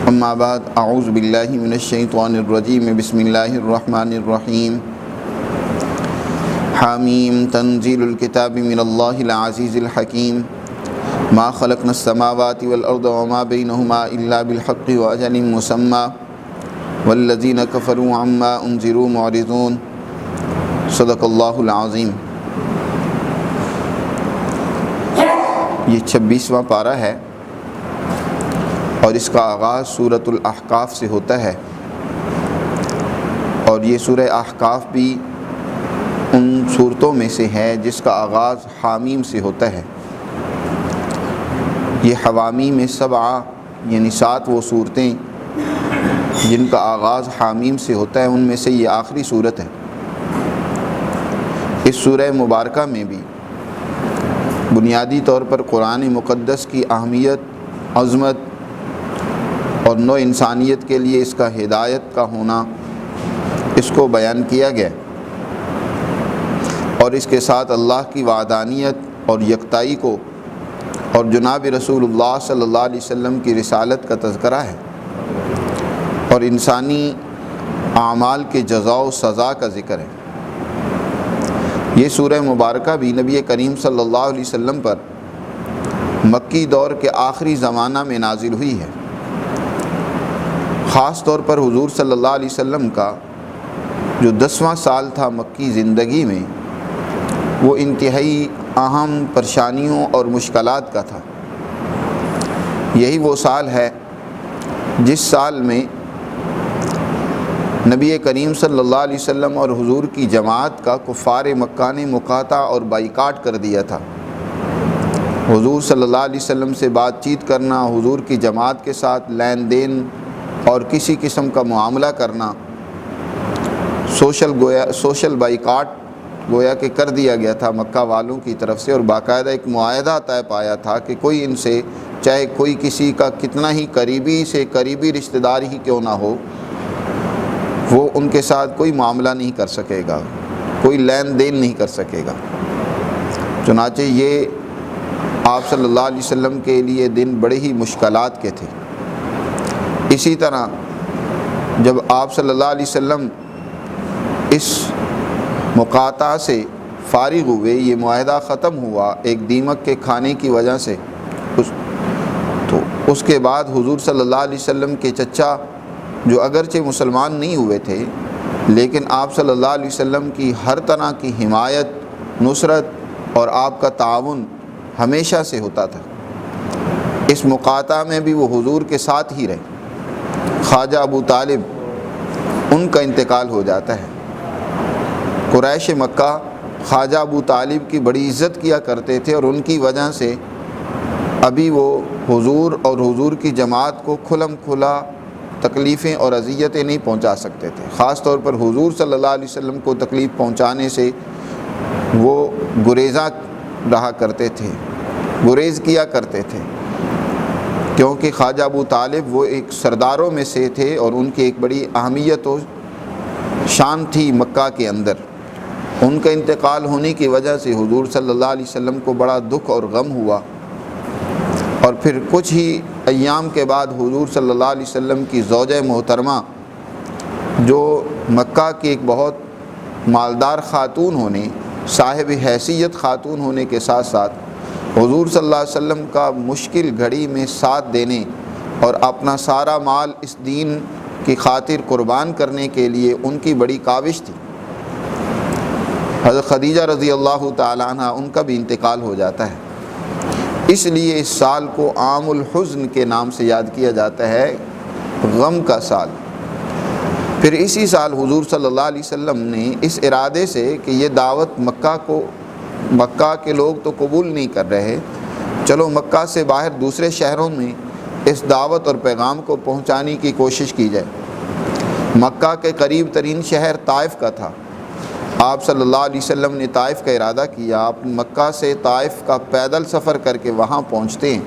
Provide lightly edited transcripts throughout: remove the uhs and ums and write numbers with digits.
اما بعد اعوذ باللہ من الشیطان الرجیم بسم اللہ الرحمن الرحیم حامیم تنزیل الکتاب من اللہ العزیز الحکیم ما خلقنا السماوات والارض وما بینہما الا بالحق واجل مسمى والذین کفروا عما انذروا معرضون صدق اللہ العظیم۔ یہ 26واں پارہ ہے اور اس کا آغاز سورۃ الاحقاف سے ہوتا ہے، اور یہ سورہ احقاف بھی ان صورتوں میں سے ہے جس کا آغاز حامیم سے ہوتا ہے۔ یہ حوامیم سبعہ یعنی 7 وہ صورتیں جن کا آغاز حامیم سے ہوتا ہے، ان میں سے یہ آخری صورت ہے۔ اس سورہ مبارکہ میں بھی بنیادی طور پر قرآن مقدس کی اہمیت، عظمت اور نوع انسانیت کے لیے اس کا ہدایت کا ہونا اس کو بیان کیا گیا، اور اس کے ساتھ اللہ کی وحدانیت اور یکتائی کو اور جناب رسول اللہ صلی اللہ علیہ وسلم کی رسالت کا تذکرہ ہے، اور انسانی اعمال کے جزا و سزا کا ذکر ہے۔ یہ سورہ مبارکہ بھی نبی کریم صلی اللہ علیہ وسلم پر مکی دور کے آخری زمانہ میں نازل ہوئی ہے۔ خاص طور پر حضور صلی اللہ علیہ وسلم کا جو 10واں سال تھا مکی زندگی میں، وہ انتہائی اہم پریشانیوں اور مشکلات کا تھا۔ یہی وہ سال ہے جس سال میں نبی کریم صلی اللہ علیہ وسلم اور حضور کی جماعت کا کفار مکہ نے مقاطع اور بائیکاٹ کر دیا تھا۔ حضور صلی اللہ علیہ وسلم سے بات چیت کرنا، حضور کی جماعت کے ساتھ لین دین اور کسی قسم کا معاملہ کرنا سوشل بائیکاٹ گویا کہ کر دیا گیا تھا مکہ والوں کی طرف سے، اور باقاعدہ ایک معاہدہ طے پایا تھا کہ کوئی ان سے، چاہے کوئی کسی کا کتنا ہی قریبی سے قریبی رشتہ دار ہی کیوں نہ ہو، وہ ان کے ساتھ کوئی معاملہ نہیں کر سکے گا، کوئی لین دین نہیں کر سکے گا۔ چنانچہ یہ آپ صلی اللہ علیہ وسلم کے لیے دن بڑے ہی مشکلات کے تھے۔ اسی طرح جب آپ صلی اللہ علیہ وسلم اس مقاطعہ سے فارغ ہوئے، یہ معاہدہ ختم ہوا ایک دیمک کے کھانے کی وجہ سے، تو اس کے بعد حضور صلی اللہ علیہ وسلم کے چچا جو اگرچہ مسلمان نہیں ہوئے تھے، لیکن آپ صلی اللہ علیہ وسلم کی ہر طرح کی حمایت، نصرت اور آپ کا تعاون ہمیشہ سے ہوتا تھا۔ اس مقاطعہ میں بھی وہ حضور کے ساتھ ہی رہے۔ خواجہ ابو طالب ان کا انتقال ہو جاتا ہے۔ قریش مکہ خواجہ ابو طالب کی بڑی عزت کیا کرتے تھے، اور ان کی وجہ سے ابھی وہ حضور اور حضور کی جماعت کو کھلم کھلا تکلیفیں اور اذیتیں نہیں پہنچا سکتے تھے۔ خاص طور پر حضور صلی اللہ علیہ وسلم کو تکلیف پہنچانے سے وہ گریزاں رہا کرتے تھے، گریز کیا کرتے تھے، کیونکہ خواجہ ابو طالب وہ ایک سرداروں میں سے تھے، اور ان کی ایک بڑی اہمیت و شان تھی مکہ کے اندر۔ ان کا انتقال ہونے کی وجہ سے حضور صلی اللہ علیہ وسلم کو بڑا دکھ اور غم ہوا، اور پھر کچھ ہی ایام کے بعد حضور صلی اللہ علیہ وسلم کی زوجہ محترمہ، جو مکہ کی ایک بہت مالدار خاتون ہونے، صاحب حیثیت خاتون ہونے کے ساتھ ساتھ حضور صلی اللہ علیہ وسلم کا مشکل گھڑی میں ساتھ دینے اور اپنا سارا مال اس دین کی خاطر قربان کرنے کے لیے ان کی بڑی کاوش تھی۔ حضرت خدیجہ رضی اللہ تعالیٰ عنہ ان کا بھی انتقال ہو جاتا ہے۔ اس لیے اس سال کو عام الحزن کے نام سے یاد کیا جاتا ہے، غم کا سال۔ پھر اسی سال حضور صلی اللہ علیہ وسلم نے اس ارادے سے کہ یہ دعوت مکہ کے لوگ تو قبول نہیں کر رہے، چلو مکہ سے باہر دوسرے شہروں میں اس دعوت اور پیغام کو پہنچانے کی کوشش کی جائے۔ مکہ کے قریب ترین شہر طائف کا تھا۔ آپ صلی اللہ علیہ وسلم نے طائف کا ارادہ کیا۔ آپ مکہ سے طائف کا پیدل سفر کر کے وہاں پہنچتے ہیں،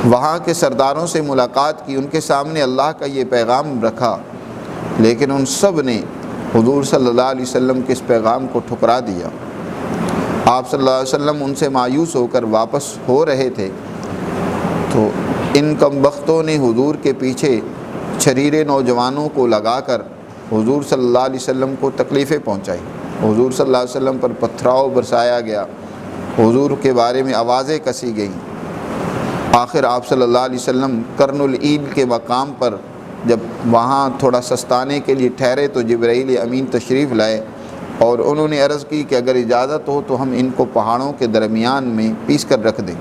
وہاں کے سرداروں سے ملاقات کی، ان کے سامنے اللہ کا یہ پیغام رکھا، لیکن ان سب نے حضور صلی اللہ علیہ وسلم کے اس پیغام کو ٹھکرا دیا۔ آپ صلی اللہ علیہ وسلم ان سے مایوس ہو کر واپس ہو رہے تھے، تو ان کم بختوں نے حضور کے پیچھے شریر نوجوانوں کو لگا کر حضور صلی اللہ علیہ وسلم کو تکلیفیں پہنچائی، حضور صلی اللہ علیہ وسلم پر پتھراؤ برسایا گیا، حضور کے بارے میں آوازیں کسی گئیں۔ آخر آپ صلی اللہ علیہ وسلم قرن العین کے مقام پر جب وہاں تھوڑا سستانے کے لیے ٹھہرے تو جبرائیل امین تشریف لائے اور انہوں نے عرض کی کہ اگر اجازت ہو تو ہم ان کو پہاڑوں کے درمیان میں پیس کر رکھ دیں۔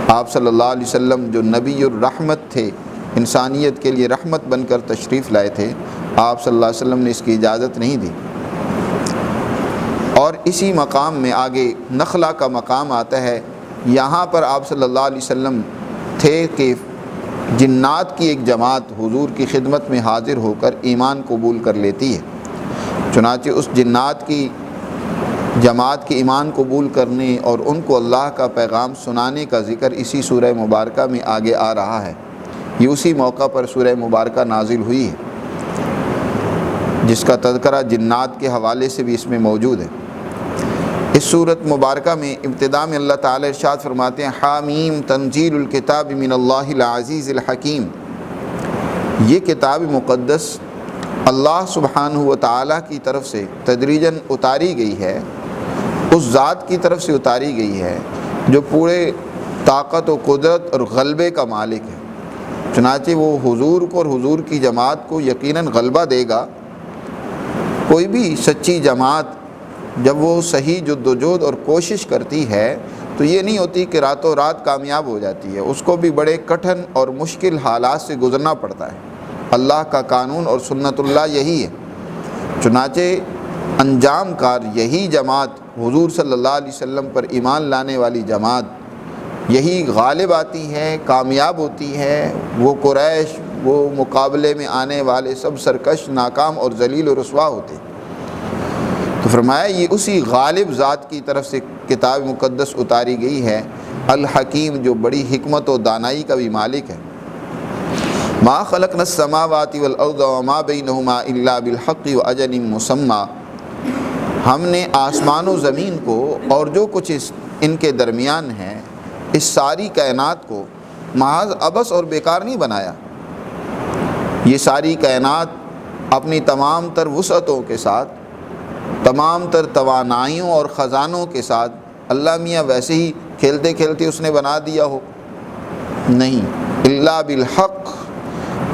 آپ صلی اللہ علیہ وسلم جو نبی الرحمت تھے، انسانیت کے لیے رحمت بن کر تشریف لائے تھے، آپ صلی اللہ علیہ وسلم نے اس کی اجازت نہیں دی۔ اور اسی مقام میں آگے نخلا کا مقام آتا ہے، یہاں پر آپ صلی اللہ علیہ وسلم تھے کہ جنات کی ایک جماعت حضور کی خدمت میں حاضر ہو کر ایمان قبول کر لیتی ہے۔ چنانچہ اس جنات کی جماعت کے ایمان قبول کرنے اور ان کو اللہ کا پیغام سنانے کا ذکر اسی سورہ مبارکہ میں آگے آ رہا ہے۔ یہ اسی موقع پر سورہ مبارکہ نازل ہوئی ہے، جس کا تذکرہ جنات کے حوالے سے بھی اس میں موجود ہے۔ اس سورت مبارکہ میں ابتدا میں اللہ تعالی ارشاد فرماتے ہیں، حامیم تنزیل الکتاب من اللہ العزیز الحکیم۔ یہ کتاب مقدس اللہ سبحانہ و تعالیٰ کی طرف سے تدریجاً اتاری گئی ہے، اس ذات کی طرف سے اتاری گئی ہے جو پورے طاقت و قدرت اور غلبے کا مالک ہے۔ چنانچہ وہ حضور کو اور حضور کی جماعت کو یقیناً غلبہ دے گا۔ کوئی بھی سچی جماعت جب وہ صحیح جدوجہد اور کوشش کرتی ہے تو یہ نہیں ہوتی کہ راتوں رات کامیاب ہو جاتی ہے، اس کو بھی بڑے کٹھن اور مشکل حالات سے گزرنا پڑتا ہے۔ اللہ کا قانون اور سنت اللہ یہی ہے۔ چنانچہ انجام کار یہی جماعت، حضور صلی اللہ علیہ وسلم پر ایمان لانے والی جماعت، یہی غالب آتی ہے، کامیاب ہوتی ہے۔ وہ قریش، وہ مقابلے میں آنے والے سب سرکش، ناکام اور ذلیل و رسوا ہوتے۔ تو فرمایا یہ اسی غالب ذات کی طرف سے کتاب مقدس اتاری گئی ہے، الحکیم، جو بڑی حکمت و دانائی کا بھی مالک ہے۔ ما خلقنا السماوات والارض وما بینہما الا بالحق واجل مسمى۔ ہم نے آسمان و زمین کو اور جو کچھ ان کے درمیان ہے، اس ساری کائنات کو محض عبث اور بیکار نہیں بنایا۔ یہ ساری کائنات اپنی تمام تر وسعتوں کے ساتھ، تمام تر توانائیوں اور خزانوں کے ساتھ اللہ میاں ویسے ہی کھیلتے کھیلتے اس نے بنا دیا ہو، نہیں، الا بالحق۔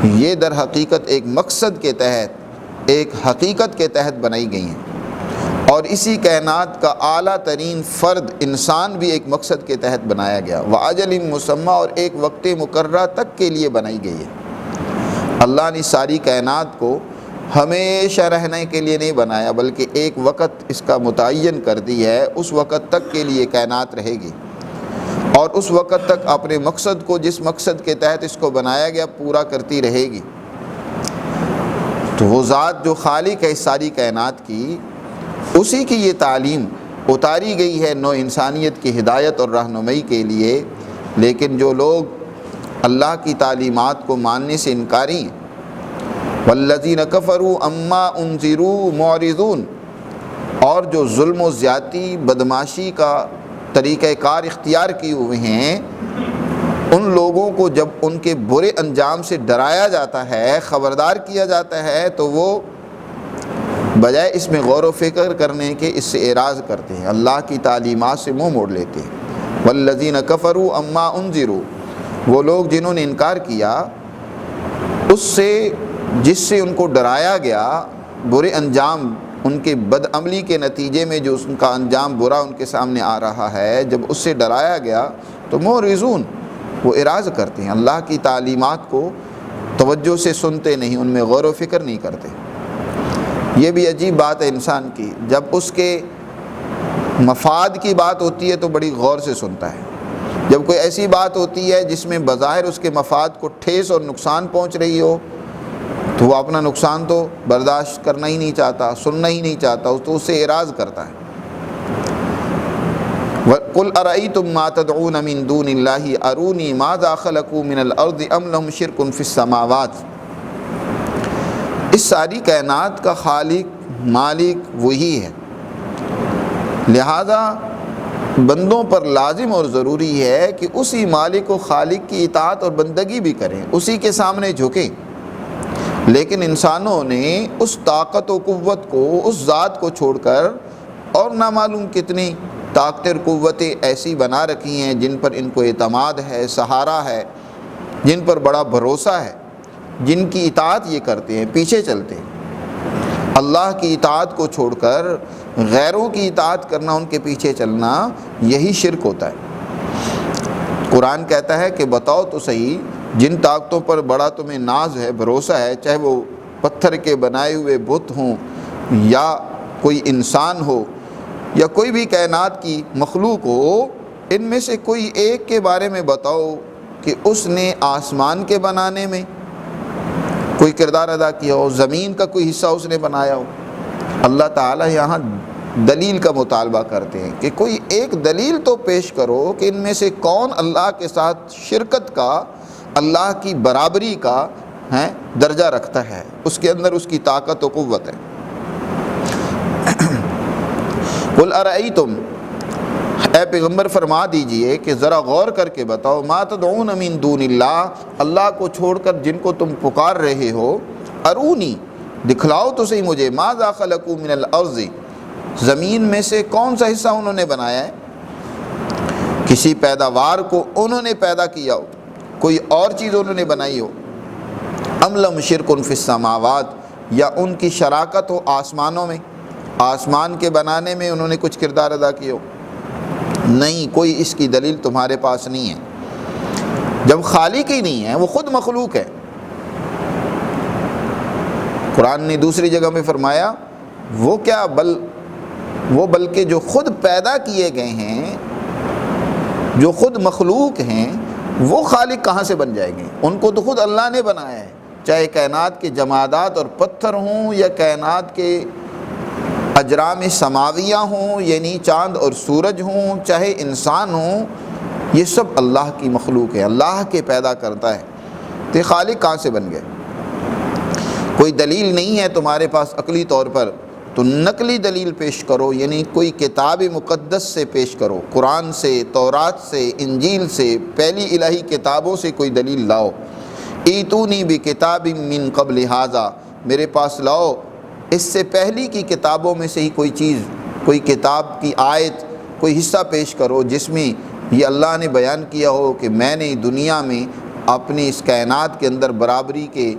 یہ در حقیقت ایک مقصد کے تحت، ایک حقیقت کے تحت بنائی گئی ہیں، اور اسی کائنات کا اعلیٰ ترین فرد انسان بھی ایک مقصد کے تحت بنایا گیا، وَأَجَلٍ مُّسَمَّى، اور ایک وقت مقررہ تک کے لیے بنائی گئی ہے۔ اللہ نے ساری کائنات کو ہمیشہ رہنے کے لیے نہیں بنایا، بلکہ ایک وقت اس کا متعین کر دی ہے، اس وقت تک کے لیے کائنات رہے گی، اور اس وقت تک اپنے مقصد کو، جس مقصد کے تحت اس کو بنایا گیا، پورا کرتی رہے گی۔ تو وہ ذات جو خالق ہے اس ساری کائنات کی، اسی کی یہ تعلیم اتاری گئی ہے نو انسانیت کی ہدایت اور رہنمائی کے لیے۔ لیکن جو لوگ اللہ کی تعلیمات کو ماننے سے انکاری ہیں، والذین کفروا اما انذروا معرضون، اور جو ظلم و زیادتی، بدماشی کا طریقہ کار اختیار کیے ہوئے ہیں، ان لوگوں کو جب ان کے برے انجام سے ڈرایا جاتا ہے، خبردار کیا جاتا ہے، تو وہ بجائے اس میں غور و فکر کرنے کے اس سے اعراض کرتے ہیں، اللہ کی تعلیمات سے منہ موڑ لیتے ہیں۔ والذین کفروا اما انذروا، وہ لوگ جنہوں نے انکار کیا اس سے جس سے ان کو ڈرایا گیا، برے انجام، ان کے بد عملی کے نتیجے میں جو ان کا انجام برا ان کے سامنے آ رہا ہے، جب اس سے ڈرایا گیا تو معرضون، وہ اعراض کرتے ہیں، اللہ کی تعلیمات کو توجہ سے سنتے نہیں، ان میں غور و فکر نہیں کرتے۔ یہ بھی عجیب بات ہے انسان کی، جب اس کے مفاد کی بات ہوتی ہے تو بڑی غور سے سنتا ہے، جب کوئی ایسی بات ہوتی ہے جس میں بظاہر اس کے مفاد کو ٹھیس اور نقصان پہنچ رہی ہو، تو وہ اپنا نقصان تو برداشت کرنا ہی نہیں چاہتا، سننا ہی نہیں چاہتا، تو اس سے اعراض کرتا ہے۔ قُلْ أَرَأَيْتُم مَّا تَدْعُونَ مِن دُونِ اللَّهِ أَرُونِي مَاذَا خَلَقُوا مِنَ الْأَرْضِ أَمْ لَهُمْ شِرْكٌ فِي السَّمَاوَاتِ۔ اس ساری کائنات کا خالق، مالک وہی ہے، لہذا بندوں پر لازم اور ضروری ہے کہ اسی مالک و خالق کی اطاعت اور بندگی بھی کریں، اسی کے سامنے جھکیں۔ لیکن انسانوں نے اس طاقت و قوت کو، اس ذات کو چھوڑ کر اور نہ معلوم کتنی طاقتیں اور قوتیں ایسی بنا رکھی ہیں جن پر ان کو اعتماد ہے، سہارا ہے، جن پر بڑا بھروسہ ہے، جن کی اطاعت یہ کرتے ہیں، پیچھے چلتے ہیں۔ اللہ کی اطاعت کو چھوڑ کر غیروں کی اطاعت کرنا، ان کے پیچھے چلنا، یہی شرک ہوتا ہے۔ قرآن کہتا ہے کہ بتاؤ تو صحیح، جن طاقتوں پر بڑا تمہیں ناز ہے، بھروسہ ہے، چاہے وہ پتھر کے بنائے ہوئے بت ہوں یا کوئی انسان ہو یا کوئی بھی کائنات کی مخلوق ہو، ان میں سے کوئی ایک کے بارے میں بتاؤ کہ اس نے آسمان کے بنانے میں کوئی کردار ادا کیا ہو، زمین کا کوئی حصہ اس نے بنایا ہو۔ اللہ تعالیٰ یہاں دلیل کا مطالبہ کرتے ہیں کہ کوئی ایک دلیل تو پیش کرو کہ ان میں سے کون اللہ کے ساتھ شرکت کا، اللہ کی برابری کا درجہ رکھتا ہے، اس کے اندر اس کی طاقت و قوت ہے۔ قل ارأیتم، اے پیغمبر فرما دیجئے کہ ذرا غور کر کے بتاؤ، ما تدعون من دون اللہ، اللہ کو چھوڑ کر جن کو تم پکار رہے ہو، ارونی، دکھلاؤ تو صحیح مجھے، ماذا خلقوا من الارض، زمین میں سے کون سا حصہ انہوں نے بنایا ہے، کسی پیداوار کو انہوں نے پیدا کیا ہو، کوئی اور چیز انہوں نے بنائی ہو، ام لہم شرک فی السماوات، یا ان کی شراکت ہو آسمانوں میں، آسمان کے بنانے میں انہوں نے کچھ کردار ادا کیا ہو۔ نہیں، کوئی اس کی دلیل تمہارے پاس نہیں ہے۔ جب خالق ہی نہیں ہے، وہ خود مخلوق ہے۔ قرآن نے دوسری جگہ میں فرمایا وہ کیا، بلکہ جو خود پیدا کیے گئے ہیں، جو خود مخلوق ہیں، وہ خالق کہاں سے بن جائیں گے؟ ان کو تو خود اللہ نے بنایا ہے، چاہے کائنات کے جمادات اور پتھر ہوں یا کائنات کے اجرام سماویہ ہوں، یعنی چاند اور سورج ہوں، چاہے انسان ہوں، یہ سب اللہ کی مخلوق ہے، اللہ کے پیدا کرتا ہے، تو خالق کہاں سے بن گئے؟ کوئی دلیل نہیں ہے تمہارے پاس عقلی طور پر، تو نقلی دلیل پیش کرو، یعنی کوئی کتاب مقدس سے پیش کرو، قرآن سے، تورات سے، انجیل سے، پہلی الہی کتابوں سے کوئی دلیل لاؤ۔ ایتونی بکتاب من قبل ھذا، میرے پاس لاؤ اس سے پہلی کی کتابوں میں سے ہی کوئی چیز، کوئی کتاب کی آیت، کوئی حصہ پیش کرو جس میں یہ اللہ نے بیان کیا ہو کہ میں نے دنیا میں اپنی اس کائنات کے اندر برابری کے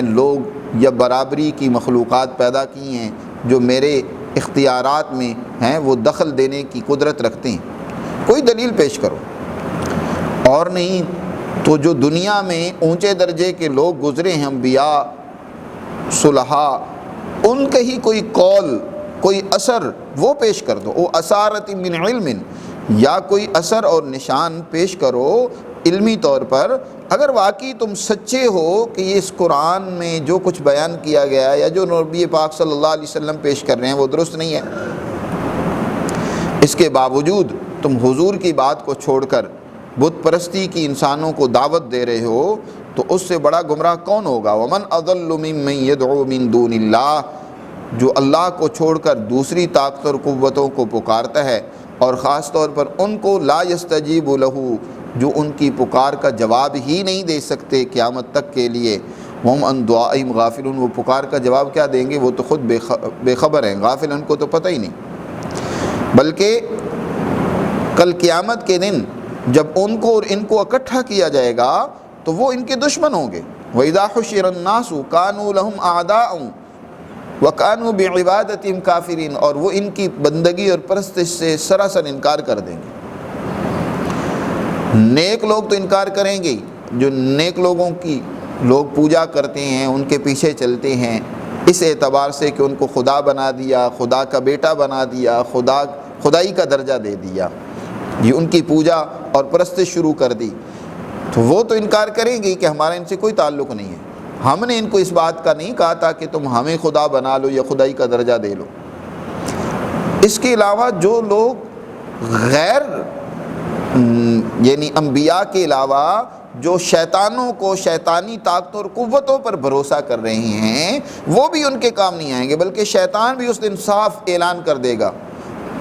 لوگ یا برابری کی مخلوقات پیدا کی ہیں جو میرے اختیارات میں ہیں، وہ دخل دینے کی قدرت رکھتے ہیں، کوئی دلیل پیش کرو۔ اور نہیں تو جو دنیا میں اونچے درجے کے لوگ گزرے ہیں، انبیاء، صلحاء، ان کا ہی کوئی قول، کوئی اثر وہ پیش کر دو، او اثارت من علم، یا کوئی اثر اور نشان پیش کرو علمی طور پر، اگر واقعی تم سچے ہو کہ یہ اس قرآن میں جو کچھ بیان کیا گیا یا جو نبی پاک صلی اللہ علیہ وسلم پیش کر رہے ہیں وہ درست نہیں ہے، اس کے باوجود تم حضور کی بات کو چھوڑ کر بت پرستی کی انسانوں کو دعوت دے رہے ہو، تو اس سے بڑا گمراہ کون ہوگا؟ ومن اضل ممن يدعو من دون اللہ، جو اللہ کو چھوڑ کر دوسری طاقت اور قوتوں کو پکارتا ہے، اور خاص طور پر ان کو لا یستجیب لہ، جو ان کی پکار کا جواب ہی نہیں دے سکتے قیامت تک کے لیے، ہم عن دعائہم غافلون، وہ پکار کا جواب کیا دیں گے؟ وہ تو خود بے خبر ہیں، غافل، ان کو تو پتہ ہی نہیں۔ بلکہ کل قیامت کے دن جب ان کو اور ان کو اکٹھا کیا جائے گا تو وہ ان کے دشمن ہوں گے۔ وَإِذَا حُشِرَ النَّاسُ كَانُوا لَهُمْ أَعْدَاءً وَكَانُوا بِعِبَادَتِهِمْ كَافِرِينَ، اور وہ ان کی بندگی اور پرستش سے سراسر انکار کر دیں گے۔ نیک لوگ تو انکار کریں گے، جو نیک لوگوں کی لوگ پوجا کرتے ہیں، ان کے پیچھے چلتے ہیں، اس اعتبار سے کہ ان کو خدا بنا دیا، خدا کا بیٹا بنا دیا، خدائی کا درجہ دے دیا، یہ ان کی پوجا اور پرستش شروع کر دی، تو وہ تو انکار کریں گے کہ ہمارا ان سے کوئی تعلق نہیں ہے، ہم نے ان کو اس بات کا نہیں کہا تھا کہ تم ہمیں خدا بنا لو یا خدائی کا درجہ دے لو۔ اس کے علاوہ جو لوگ غیر یعنی انبیاء کے علاوہ جو شیطانوں کو، شیطانی طاقتوں اور قوتوں پر بھروسہ کر رہے ہیں، وہ بھی ان کے کام نہیں آئیں گے، بلکہ شیطان بھی اس دن صاف اعلان کر دے گا،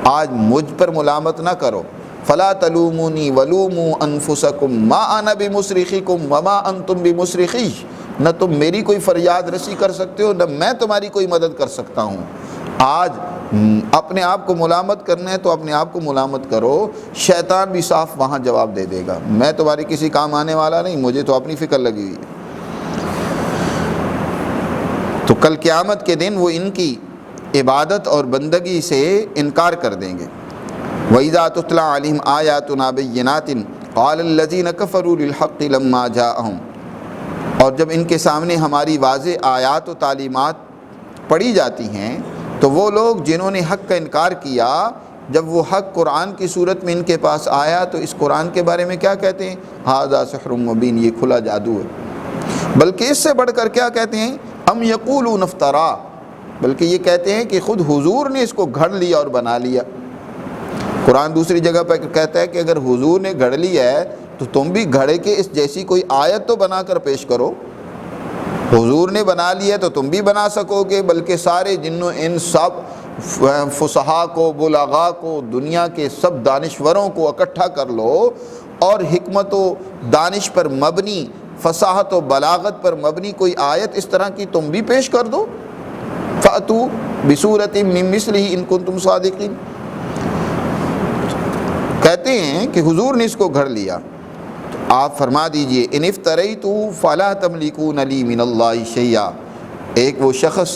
آج مجھ پر ملامت نہ کرو، فلا تلومونی ولوموا انفسکم ما انا بمصرخکم وما انتم بمصرخی، نہ تم میری کوئی فریاد رسی کر سکتے ہو، نہ میں تمہاری کوئی مدد کر سکتا ہوں۔ آج اپنے آپ کو ملامت کرنا ہے تو اپنے آپ کو ملامت کرو، شیطان بھی صاف وہاں جواب دے دے گا، میں تمہاری کسی کام آنے والا نہیں، مجھے تو اپنی فکر لگی ہوئی ہے۔ تو کل قیامت کے دن وہ ان کی عبادت اور بندگی سے انکار کر دیں گے۔ وَإِذَا تُتْلَىٰ عَلَيْهِمْ آيَاتُنَا بَيِّنَاتٍ قَالَ الَّذِينَ كَفَرُوا لِلْحَقِّ لَمَّا جَاءَهُمْ، اور جب ان کے سامنے ہماری واضح آیات و تعلیمات پڑھی جاتی ہیں تو وہ لوگ جنہوں نے حق کا انکار کیا، جب وہ حق قرآن کی صورت میں ان کے پاس آیا تو اس قرآن کے بارے میں کیا کہتے ہیں؟ ھذا سحر مبین، یہ کھلا جادو ہے۔ بلکہ اس سے بڑھ کر کیا کہتے ہیں؟ ام یقولون افترا، بلکہ یہ کہتے ہیں کہ خود حضور نے اس کو گھڑ لیا اور بنا لیا۔ قرآن دوسری جگہ پہ کہتا ہے کہ اگر حضور نے گھڑ لیا ہے تو تم بھی گھڑے کے اس جیسی کوئی آیت تو بنا کر پیش کرو۔ حضور نے بنا لیا تو تم بھی بنا سکو گے، بلکہ سارے جن و انس سب فصحاء کو، بلغاء کو، دنیا کے سب دانشوروں کو اکٹھا کر لو اور حکمت و دانش پر مبنی، فصاحت و بلاغت پر مبنی کوئی آیت اس طرح کی تم بھی پیش کر دو۔ فَأْتُوا بِسُورَةٍ مِّن مِّثْلِهِ إِن كُنتُمْ صَادِقِينَ، کہتے ہیں کہ حضور نے اس کو گھڑ لیا۔ آپ فرما دیجئے ان افتریت فلا تملکون لی من اللہ شیئا، ایک وہ شخص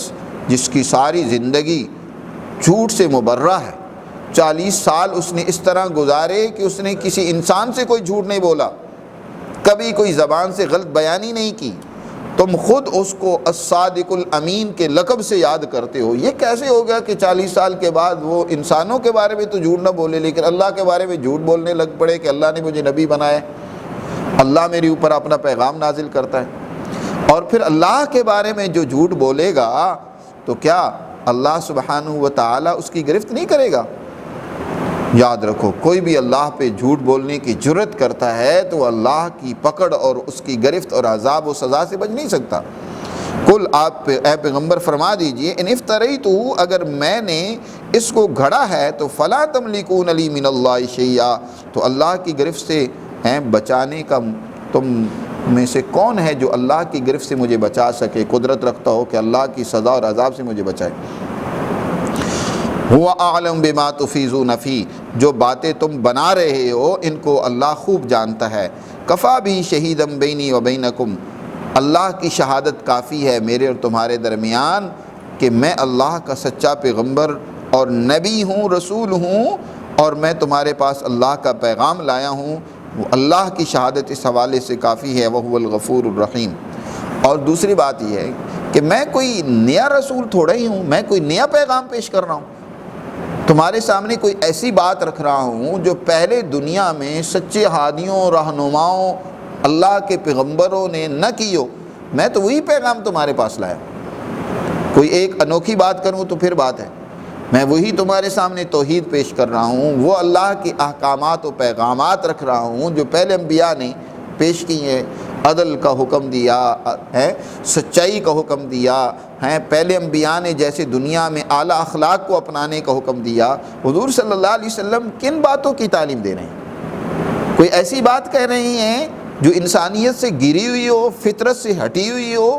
جس کی ساری زندگی جھوٹ سے مبرہ ہے، 40 سال اس نے اس طرح گزارے کہ اس نے کسی انسان سے کوئی جھوٹ نہیں بولا، کبھی کوئی زبان سے غلط بیانی نہیں کی، تم خود اس کو الصادق الامین کے لقب سے یاد کرتے ہو۔ یہ کیسے ہو گیا کہ 40 سال کے بعد وہ انسانوں کے بارے میں تو جھوٹ نہ بولے لیکن اللہ کے بارے میں جھوٹ بولنے لگ پڑے کہ اللہ نے مجھے نبی بنایا، اللہ میرے اوپر اپنا پیغام نازل کرتا ہے؟ اور پھر اللہ کے بارے میں جو جھوٹ بولے گا تو کیا اللہ سبحانہ و تعالی اس کی گرفت نہیں کرے گا؟ یاد رکھو، کوئی بھی اللہ پہ جھوٹ بولنے کی جرت کرتا ہے تو اللہ کی پکڑ اور اس کی گرفت اور عذاب و سزا سے بچ نہیں سکتا۔ کل آپ اے پیغمبر فرما دیجئے ان افتریت، اگر میں نے اس کو گھڑا ہے تو فلا تملکون لی من اللہ شیئا، تو اللہ کی گرفت سے بچانے کا تم میں سے کون ہے جو اللہ کی گرفت سے مجھے بچا سکے، قدرت رکھتا ہو کہ اللہ کی سزا اور عذاب سے مجھے بچائے۔ هو اعلم بما تفیضون فیہ، جو باتیں تم بنا رہے ہو ان کو اللہ خوب جانتا ہے۔ کفا بھی شہیدا بینی و بینکم، اللہ کی شہادت کافی ہے میرے اور تمہارے درمیان کہ میں اللہ کا سچا پیغمبر اور نبی ہوں، رسول ہوں، اور میں تمہارے پاس اللہ کا پیغام لایا ہوں۔ وہ اللہ کی شہادت اس حوالے سے کافی ہے، وَهُوَ الْغَفُورُ الرَّحِيمُ۔ اور دوسری بات یہ ہے کہ میں کوئی نیا رسول تھوڑا ہی ہوں، میں کوئی نیا پیغام پیش کر رہا ہوں، تمہارے سامنے کوئی ایسی بات رکھ رہا ہوں جو پہلے دنیا میں سچے ہادیوں، رہنماؤں، اللہ کے پیغمبروں نے نہ کی ہو، میں تو وہی پیغام تمہارے پاس لایا۔ کوئی ایک انوکھی بات کروں تو پھر بات ہے، میں وہی تمہارے سامنے توحید پیش کر رہا ہوں، وہ اللہ کے احکامات و پیغامات رکھ رہا ہوں جو پہلے انبیاء نے پیش کی ہیں۔ عدل کا حکم دیا ہے، سچائی کا حکم دیا ہے، پہلے انبیاء نے جیسے دنیا میں اعلیٰ اخلاق کو اپنانے کا حکم دیا۔ حضور صلی اللہ علیہ وسلم کن باتوں کی تعلیم دے رہے ہیں؟ کوئی ایسی بات کہہ رہے ہیں جو انسانیت سے گری ہوئی ہو، فطرت سے ہٹی ہوئی ہو؟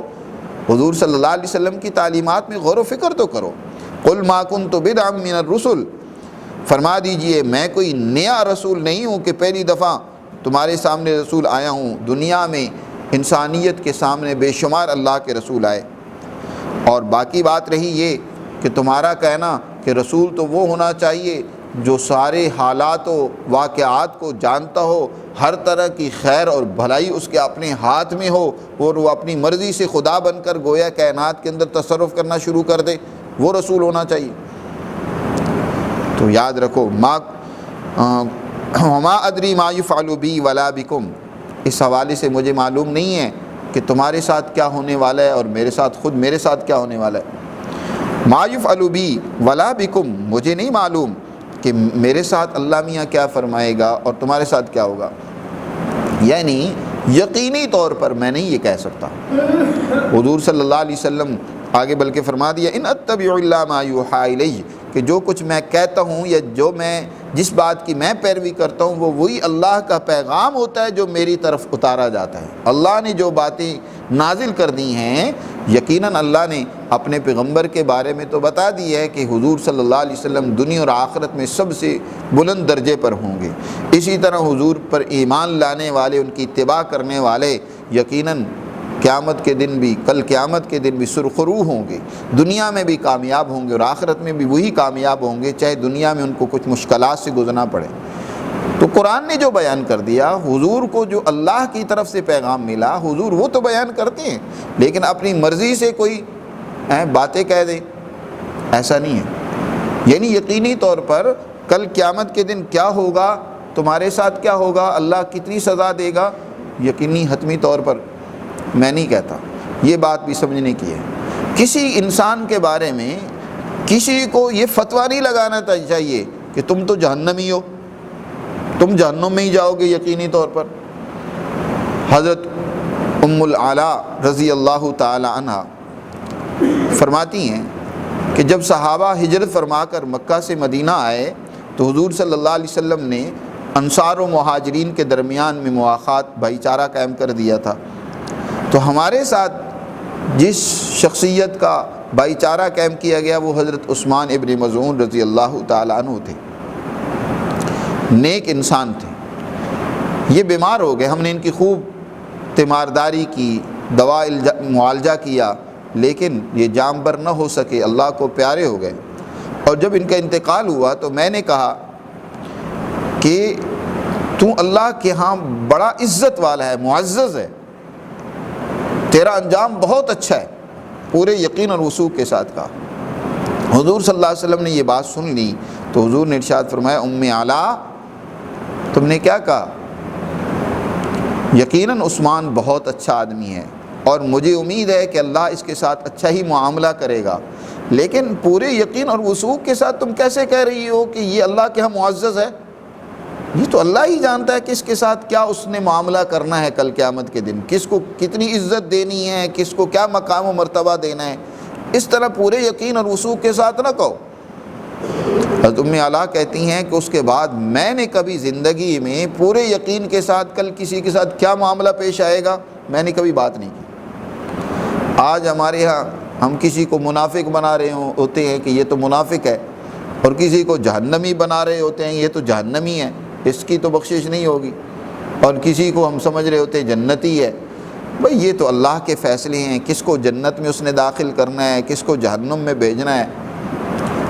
حضور صلی اللہ علیہ وسلم کی تعلیمات میں غور و فکر تو کرو۔ قل ما کنت بدعا من الرسل، فرما دیجئے میں کوئی نیا رسول نہیں ہوں کہ پہلی دفعہ تمہارے سامنے رسول آیا ہوں۔ دنیا میں انسانیت کے سامنے بے شمار اللہ کے رسول آئے، اور باقی بات رہی یہ کہ تمہارا کہنا کہ رسول تو وہ ہونا چاہیے جو سارے حالات و واقعات کو جانتا ہو، ہر طرح کی خیر اور بھلائی اس کے اپنے ہاتھ میں ہو، اور وہ اپنی مرضی سے خدا بن کر گویا کائنات کے اندر تصرف کرنا شروع کر دے، وہ رسول ہونا چاہیے۔ تو یاد رکھو وما ادری ما یفعل بی ولا بکم، اس حوالے سے مجھے معلوم نہیں ہے کہ تمہارے ساتھ کیا ہونے والا ہے اور میرے ساتھ کیا ہونے والا ہے۔ ما یفعل بی ولا بکم، مجھے نہیں معلوم کہ میرے ساتھ اللہ میاں کیا فرمائے گا اور تمہارے ساتھ کیا ہوگا، یعنی یقینی طور پر میں نہیں یہ کہہ سکتا۔ حضور صلی اللہ علیہ وسلم آگے بلکہ فرما دیا ان اتبع الا ما یوحی الی، کہ جو کچھ میں کہتا ہوں یا جو میں جس بات کی میں پیروی کرتا ہوں وہ وہی اللہ کا پیغام ہوتا ہے جو میری طرف اتارا جاتا ہے۔ اللہ نے جو باتیں نازل کر دی ہیں، یقیناً اللہ نے اپنے پیغمبر کے بارے میں تو بتا دی ہے کہ حضور صلی اللہ علیہ وسلم دنیا اور آخرت میں سب سے بلند درجے پر ہوں گے۔ اسی طرح حضور پر ایمان لانے والے، ان کی اتباع کرنے والے یقیناً قیامت کے دن بھی، کل قیامت کے دن بھی سرخرو ہوں گے، دنیا میں بھی کامیاب ہوں گے اور آخرت میں بھی وہی کامیاب ہوں گے، چاہے دنیا میں ان کو کچھ مشکلات سے گزرنا پڑے۔ تو قرآن نے جو بیان کر دیا، حضور کو جو اللہ کی طرف سے پیغام ملا، حضور وہ تو بیان کرتے ہیں، لیکن اپنی مرضی سے کوئی باتیں کہہ دیں، ایسا نہیں ہے۔ یعنی یقینی طور پر کل قیامت کے دن کیا ہوگا، تمہارے ساتھ کیا ہوگا، اللہ کتنی سزا دے گا، یقینی حتمی طور پر میں نہیں کہتا، یہ بات بھی سمجھنے کی ہے۔ کسی انسان کے بارے میں کسی کو یہ فتویٰ نہیں لگانا چاہیے کہ تم تو جہنمی ہو، تم جہنم میں ہی جاؤ گے یقینی طور پر۔ حضرت ام العلا رضی اللہ تعالی عنہ فرماتی ہیں کہ جب صحابہ ہجرت فرما کر مکہ سے مدینہ آئے تو حضور صلی اللہ علیہ وسلم نے انصار و مہاجرین کے درمیان میں مواخات، بھائی چارہ قائم کر دیا تھا۔ تو ہمارے ساتھ جس شخصیت کا بھائی چارہ قائم کیا گیا وہ حضرت عثمان ابن مظعون رضی اللہ تعالی عنہ تھے، نیک انسان تھے۔ یہ بیمار ہو گئے، ہم نے ان کی خوب تیمارداری کی، دوا معالجہ کیا، لیکن یہ جام بر نہ ہو سکے، اللہ کو پیارے ہو گئے۔ اور جب ان کا انتقال ہوا تو میں نے کہا کہ تو اللہ کے ہاں بڑا عزت والا ہے، معزز ہے، تیرا انجام بہت اچھا ہے، پورے یقین اور وثوق کے ساتھ کہا۔ حضور صلی اللہ علیہ وسلم نے یہ بات سن لی تو حضور نے ارشاد فرمایا، ام اعلیٰ تم نے کیا کہا؟ یقیناً عثمان بہت اچھا آدمی ہے اور مجھے امید ہے کہ اللہ اس کے ساتھ اچھا ہی معاملہ کرے گا، لیکن پورے یقین اور وثوق کے ساتھ تم کیسے کہہ رہی ہو کہ یہ اللہ کے ہاں معزز ہے؟ یہ تو اللہ ہی جانتا ہے کس کے ساتھ کیا اس نے معاملہ کرنا ہے کل قیامت کے دن، کس کو کتنی عزت دینی ہے، کس کو کیا مقام و مرتبہ دینا ہے۔ اس طرح پورے یقین اور وثوق کے ساتھ نہ کہو۔ حضرت ام اعلیٰ کہتی ہیں کہ اس کے بعد میں نے کبھی زندگی میں پورے یقین کے ساتھ کل کسی کے ساتھ کیا معاملہ پیش آئے گا میں نے کبھی بات نہیں کی۔ آج ہمارے ہاں ہم کسی کو منافق بنا رہے ہوتے ہیں کہ یہ تو منافق ہے، اور کسی کو جہنمی بنا رہے ہوتے ہیں یہ تو جہنمی ہے، اس کی تو بخشش نہیں ہوگی، اور کسی کو ہم سمجھ رہے ہوتے ہیں جنتی ہے۔ بھئی یہ تو اللہ کے فیصلے ہیں، کس کو جنت میں اس نے داخل کرنا ہے، کس کو جہنم میں بھیجنا ہے۔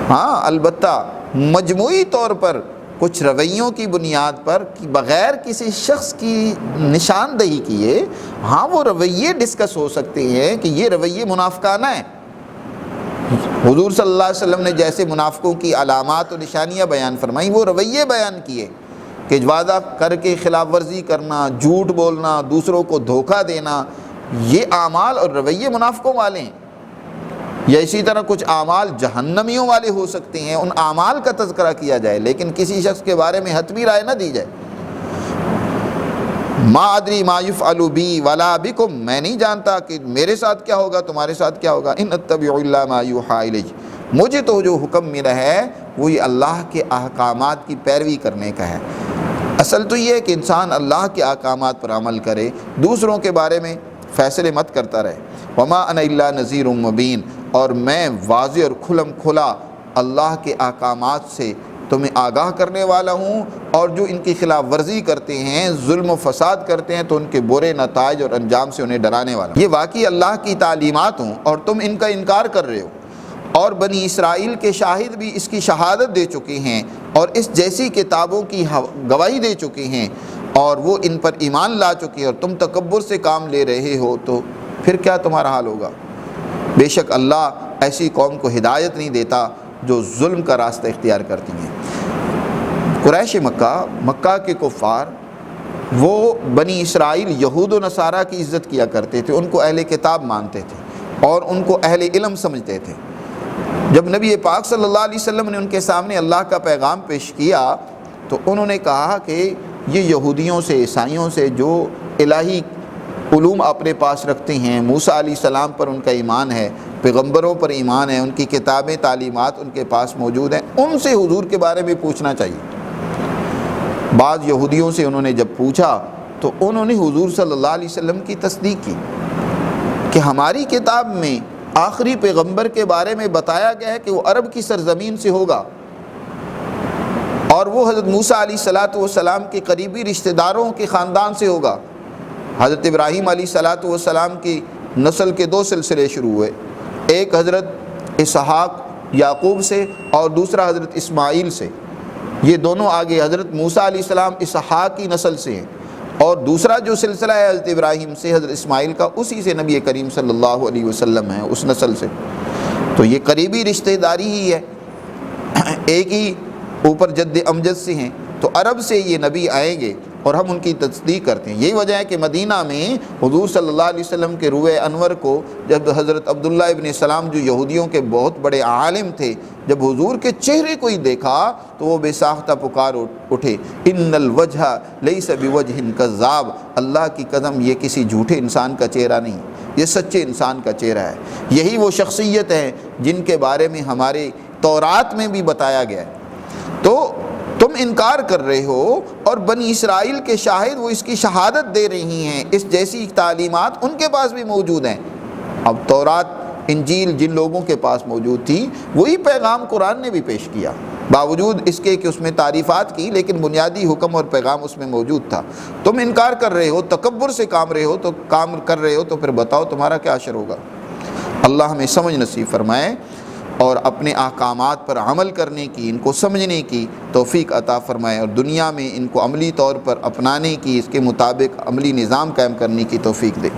ہاں البتہ مجموعی طور پر کچھ رویوں کی بنیاد پر بغیر کسی شخص کی نشاندہی کیے ہاں وہ رویے ڈسکس ہو سکتے ہیں کہ یہ رویے منافقانہ ہیں۔ حضور صلی اللہ علیہ وسلم نے جیسے منافقوں کی علامات و نشانیاں بیان فرمائیں، وہ رویے بیان کیے کہ وعدہ کر کے خلاف ورزی کرنا، جھوٹ بولنا، دوسروں کو دھوکہ دینا، یہ اعمال اور رویے منافقوں والے ہیں۔ یا اسی طرح کچھ اعمال جہنمیوں والے ہو سکتے ہیں، ان اعمال کا تذکرہ کیا جائے، لیکن کسی شخص کے بارے میں حتمی رائے نہ دی جائے۔ ما ادری ما یفعل بی ولا بکم، میں نہیں جانتا کہ میرے ساتھ کیا ہوگا، تمہارے ساتھ کیا ہوگا۔ ان اتبع الا ما یوحی الی، مجھے تو جو حکم ملا ہے وہ یہ اللہ کے احکامات کی پیروی کرنے کا ہے۔ اصل تو یہ ہے کہ انسان اللہ کے احکامات پر عمل کرے، دوسروں کے بارے میں فیصلے مت کرتا رہے۔ وما انا الا نذیر مبین، اور میں واضح اور کھلم کھلا اللہ کے احکامات سے تمہیں آگاہ کرنے والا ہوں، اور جو ان کی خلاف ورزی کرتے ہیں، ظلم و فساد کرتے ہیں، تو ان کے برے نتائج اور انجام سے انہیں ڈرانے والا ہوں۔ یہ واقعی اللہ کی تعلیمات ہوں اور تم ان کا انکار کر رہے ہو، اور بنی اسرائیل کے شاہد بھی اس کی شہادت دے چکے ہیں اور اس جیسی کتابوں کی گواہی دے چکے ہیں، اور وہ ان پر ایمان لا چکے ہیں، اور تم تکبر سے کام لے رہے ہو، تو پھر کیا تمہارا حال ہوگا؟ بے شک اللہ ایسی قوم کو ہدایت نہیں دیتا جو ظلم کا راستہ اختیار کرتی ہیں۔ قریش مکہ کے کفار وہ بنی اسرائیل یہود و نصارہ کی عزت کیا کرتے تھے، ان کو اہل کتاب مانتے تھے اور ان کو اہل علم سمجھتے تھے۔ جب نبی پاک صلی اللہ علیہ وسلم نے ان کے سامنے اللہ کا پیغام پیش کیا تو انہوں نے کہا کہ یہ یہودیوں سے، عیسائیوں سے جو الہی علوم اپنے پاس رکھتے ہیں، موسیٰ علیہ السلام پر ان کا ایمان ہے، پیغمبروں پر ایمان ہے، ان کی کتابیں تعلیمات ان کے پاس موجود ہیں، ان سے حضور کے بارے میں پوچھنا چاہیے۔ بعض یہودیوں سے انہوں نے جب پوچھا تو انہوں نے حضور صلی اللہ علیہ وسلم کی تصدیق کی کہ ہماری کتاب میں آخری پیغمبر کے بارے میں بتایا گیا ہے کہ وہ عرب کی سرزمین سے ہوگا اور وہ حضرت موسیٰ علیہ السلام کے قریبی رشتہ داروں کے خاندان سے ہوگا۔ حضرت ابراہیم علیہ السلام کی نسل کے 2 سلسلے شروع ہوئے، ایک حضرت اسحاق یعقوب سے اور دوسرا حضرت اسماعیل سے، یہ دونوں آگے حضرت موسیٰ علیہ السلام اسحاق کی نسل سے ہیں، اور دوسرا جو سلسلہ ہے حضرت ابراہیم سے حضرت اسماعیل کا، اسی سے نبی کریم صلی اللہ علیہ وسلم ہے، اس نسل سے۔ تو یہ قریبی رشتہ داری ہی ہے، ایک ہی اوپر جد امجد سے ہیں، تو عرب سے یہ نبی آئیں گے اور ہم ان کی تصدیق کرتے ہیں۔ یہی وجہ ہے کہ مدینہ میں حضور صلی اللہ علیہ وسلم کے روح انور کو جب حضرت عبداللہ ابن سلام جو یہودیوں کے بہت بڑے عالم تھے، جب حضور کے چہرے کو ہی دیکھا تو وہ بے ساختہ پکار اٹھے، ان الوجہ لیس بوجہ کذاب، اللہ کی قسم یہ کسی جھوٹے انسان کا چہرہ نہیں، یہ سچے انسان کا چہرہ ہے۔ یہی وہ شخصیت ہیں جن کے بارے میں ہمارے تورات میں بھی بتایا گیا ہے۔ تو تم انکار کر رہے ہو اور بنی اسرائیل کے شاہد وہ اس کی شہادت دے رہی ہیں، اس جیسی تعلیمات ان کے پاس بھی موجود ہیں۔ اب تورات انجیل جن لوگوں کے پاس موجود تھی وہی پیغام قرآن نے بھی پیش کیا، باوجود اس کے کہ اس میں تعریفات کی، لیکن بنیادی حکم اور پیغام اس میں موجود تھا۔ تم انکار کر رہے ہو، تکبر سے کام کر رہے ہو تو پھر بتاؤ تمہارا کیا اثر ہوگا۔ اللہ ہمیں سمجھ نصیب فرمائے اور اپنے احکامات پر عمل کرنے کی، ان کو سمجھنے کی توفیق عطا فرمائے، اور دنیا میں ان کو عملی طور پر اپنانے کی، اس کے مطابق عملی نظام قائم کرنے کی توفیق دے۔